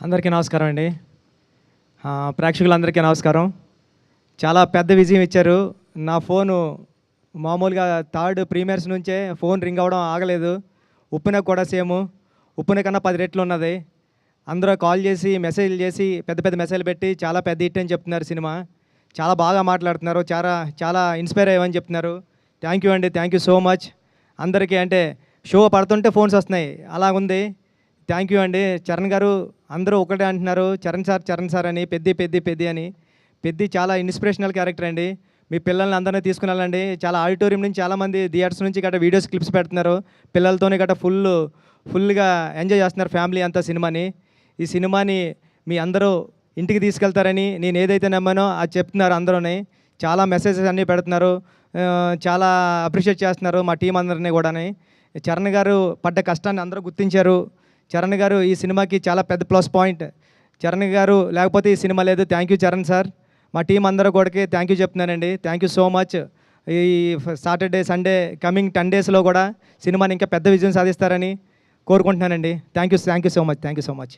అందరికీ నమస్కారం అండి. ప్రేక్షకులందరికీ నమస్కారం. చాలా పెద్ద విజయం ఇచ్చారు. నా ఫోను మామూలుగా థర్డ్ ప్రీమియర్స్ నుంచే ఫోన్ రింగ్ అవ్వడం ఆగలేదు. ఉప్పెన కూడా సేము. ఉప్పెన కన్నా 10 రెట్లు ఉన్నది. అందరూ కాల్ చేసి, మెసేజ్‌లు చేసి, పెద్ద పెద్ద మెసేజ్‌లు పెట్టి చాలా పెద్ద హిట్ అని చెప్తున్నారు సినిమా. చాలా బాగా మాట్లాడుతున్నారు. చాలా చాలా ఇన్‌స్పైర్ అయ్యామని చెప్తున్నారు. థ్యాంక్ యూ అండి. Thank you so much. అందరికీ అంటే షో పడుతుంటే ఫోన్స్ వస్తున్నాయి. అలాగుంది. థ్యాంక్ యూ అండి. చరణ్ గారు అందరూ ఒకటే అంటున్నారు. చరణ్ సార్ అని, పెద్ది అని. పెద్ది చాలా ఇన్స్పిరేషనల్ క్యారెక్టర్ అండి. మీ పిల్లల్ని అందరినీ తీసుకుని వెళ్ళండి. చాలా ఆడిటోరియం నుంచి చాలామంది థియేటర్స్ నుంచి గట్రా వీడియోస్ క్లిప్స్ పెడుతున్నారు. పిల్లలతోనే గట్రా ఫుల్గా ఎంజాయ్ చేస్తున్నారు ఫ్యామిలీ అంతా సినిమాని. ఈ సినిమాని మీ అందరూ ఇంటికి తీసుకెళ్తారని నేను ఏదైతే నమ్మానో అది చెప్తున్నారు అందరూని. చాలా మెసేజెస్ అన్నీ పెడుతున్నారు. చాలా అప్రిషియేట్ చేస్తున్నారు మా టీం అందరినీ కూడాని. చరణ్ గారు పడ్డ కష్టాన్ని అందరూ గుర్తించారు. చరణ్ గారు ఈ సినిమాకి చాలా పెద్ద ప్లస్ పాయింట్. చరణ్ గారు లేకపోతే ఈ సినిమా లేదు. Thank you Charan sir. మా టీం అందరూ కూడా థ్యాంక్ యూ చెప్తున్నానండి. Thank you so much. ఈ సాటర్డే, సండే కమింగ్ 10 డేస్లో కూడా సినిమాని ఇంకా పెద్ద విజయం సాధిస్తారని కోరుకుంటున్నానండి. Thank you so much.